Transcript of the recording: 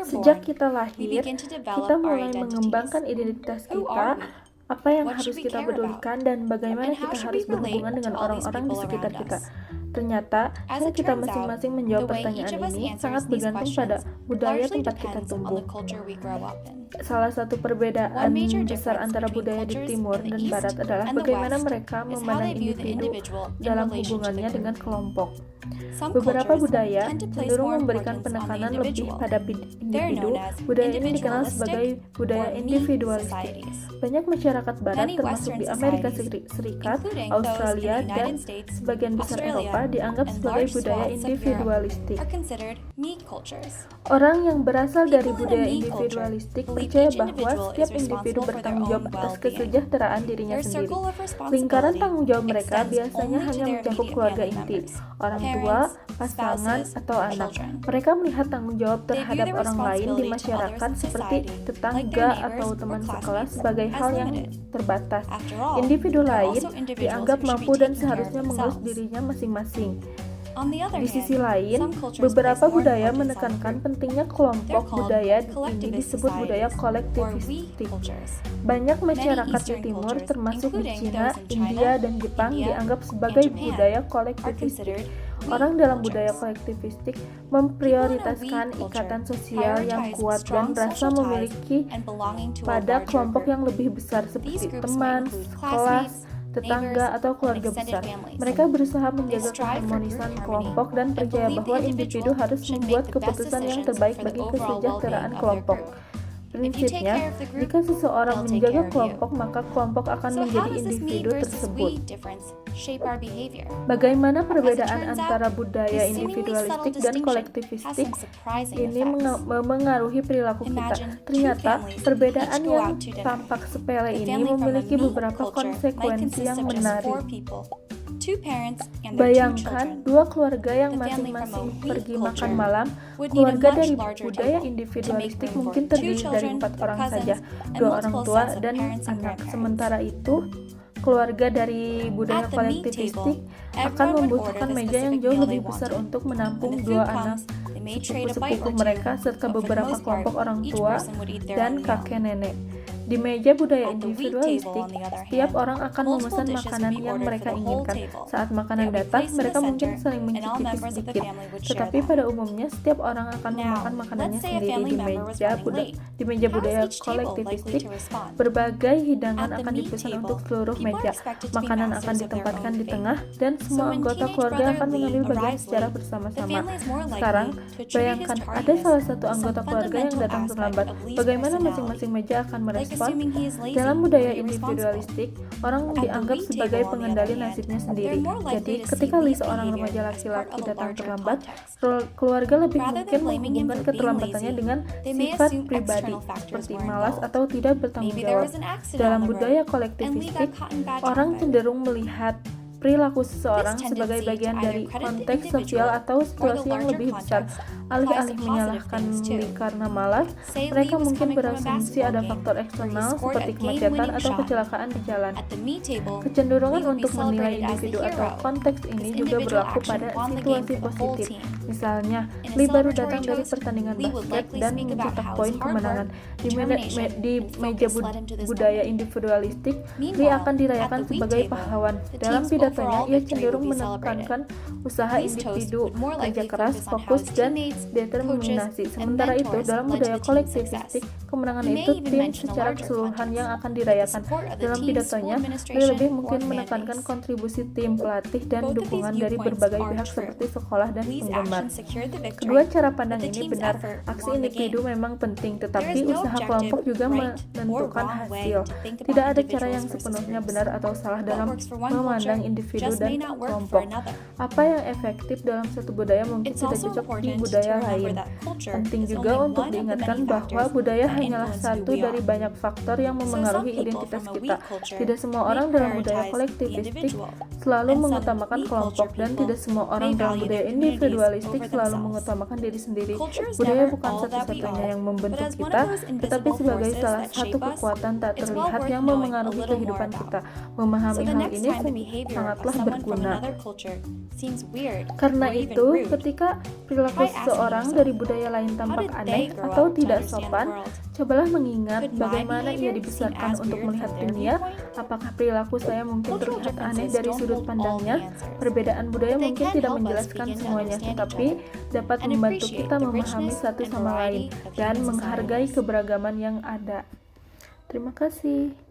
Sejak kita lahir, kita mulai mengembangkan identitas kita, apa yang harus kita pedulikan, dan bagaimana kita harus berhubungan dengan orang-orang di sekitar kita. Ternyata, cara kita masing-masing menjawab pertanyaan ini sangat bergantung pada budaya tempat kita tumbuh. Salah satu perbedaan besar antara budaya di timur dan barat adalah bagaimana mereka memandang individu dalam hubungannya dengan kelompok. Beberapa budaya cenderung memberikan penekanan lebih pada individu. Budaya ini dikenal sebagai budaya individualistik. Banyak masyarakat barat, termasuk di Amerika Serikat, Australia, dan sebagian besar Eropa, dianggap sebagai budaya individualistik. Orang yang berasal dari budaya individualistik percaya bahwa setiap individu bertanggung jawab atas kesejahteraan dirinya sendiri. Lingkaran tanggung jawab mereka biasanya hanya mencakup keluarga inti, orang tua, pasangan, atau anak. Mereka melihat tanggung jawab terhadap orang lain di masyarakat seperti tetangga atau teman sekelas sebagai hal yang terbatas. Individu lain dianggap mampu dan seharusnya mengurus dirinya masing-masing. Di sisi lain, beberapa budaya menekankan pentingnya kelompok. Budaya ini disebut budaya kolektivistik. Banyak masyarakat di timur, termasuk di Cina, India, dan Jepang, dianggap sebagai budaya kolektivistik. Orang dalam budaya kolektivistik memprioritaskan ikatan sosial yang kuat dan rasa memiliki pada kelompok yang lebih besar seperti teman, kelas, tetangga, atau keluarga besar. Mereka berusaha menjaga keharmonisan kelompok dan percaya bahwa individu harus membuat keputusan yang terbaik bagi kesejahteraan kelompok. Prinsipnya, jika seseorang menjaga kelompok, maka kelompok akan menjadi individu tersebut. Bagaimana perbedaan antara budaya individualistik dan kolektivistik ini mengaruhi perilaku kita? Ternyata, perbedaan yang tampak sepele ini memiliki beberapa konsekuensi yang menarik. Bayangkan dua keluarga yang masing-masing pergi makan malam. Keluarga dari budaya individualistik mungkin terdiri dari 4 orang saja, 2 orang tua dan anak. Sementara itu, keluarga dari budaya kolektivistik akan membutuhkan meja yang jauh lebih besar untuk menampung 2 anak sepupu-sepupu mereka serta beberapa kelompok orang tua dan kakek nenek. Di meja budaya individualistik, setiap orang akan memesan makanan yang mereka inginkan. Saat makanan datang, mereka mungkin saling mencicipi sedikit. Tetapi pada umumnya, setiap orang akan memakan makanannya sendiri. Di meja budaya kolektivistik, berbagai hidangan akan dipesan untuk seluruh meja. Makanan akan ditempatkan di tengah, dan semua anggota keluarga akan mengambil bagian secara bersama-sama. Sekarang, bayangkan ada salah satu anggota keluarga yang datang terlambat. Bagaimana masing-masing meja akan merespons? Dalam budaya individualistik, orang dianggap sebagai pengendali nasibnya sendiri. Jadi, ketika seorang remaja laki-laki datang terlambat, keluarga lebih mungkin menghubungkan keterlambatannya dengan sifat pribadi, seperti malas atau tidak bertanggung jawab. Dalam budaya kolektivistik, orang cenderung melihat perilaku seseorang sebagai bagian dari konteks sosial atau situasi yang lebih besar. Alih-alih menyalahkan Lee karena malas, mereka mungkin berasumsi ada faktor eksternal seperti kemacetan atau kecelakaan di jalan. Kecenderungan untuk menilai individu atau konteks ini juga berlaku pada situasi positif. Misalnya, Lee baru datang dari pertandingan basket dan mencetak poin kemenangan. Di meja budaya individualistik, Lee akan dirayakan sebagai pahlawan. Dalam pidatonya, ia cenderung menekankan usaha individu, kerja keras, fokus, dan determinasi. Sementara itu, dalam budaya kolektivistik, kemenangan itu tim secara keseluruhan yang akan dirayakan. Dalam pidatonya, Lee lebih mungkin menekankan kontribusi tim, pelatih, dan dukungan dari berbagai pihak seperti sekolah dan penggemar. Kedua cara pandang ini benar. Aksi individu memang penting, tetapi usaha kelompok juga menentukan hasil. Tidak ada cara yang sepenuhnya benar atau salah dalam memandang individu dan kelompok. Apa yang efektif dalam satu budaya mungkin tidak cocok di budaya lain. Penting juga untuk diingatkan bahwa budaya hanyalah satu dari banyak faktor yang memengaruhi identitas kita. Tidak semua orang dalam budaya kolektivistik selalu mengutamakan kelompok, dan tidak semua orang dalam budaya individualistik individualistik selalu mengutamakan diri sendiri. Budaya bukan satu-satunya yang membentuk kita, tetapi sebagai salah satu kekuatan tak terlihat yang memengaruhi kehidupan kita. Memahami hal ini sangatlah berguna. Karena itu, ketika perilaku seseorang dari budaya lain tampak aneh atau tidak sopan, cobalah mengingat bagaimana ia dibesarkan untuk melihat dunia. Apakah perilaku saya mungkin terlihat aneh dari sudut pandangnya? Perbedaan budaya mungkin tidak menjelaskan semuanya, tetapi dapat membantu kita memahami satu sama lain dan menghargai keberagaman yang ada. Terima kasih.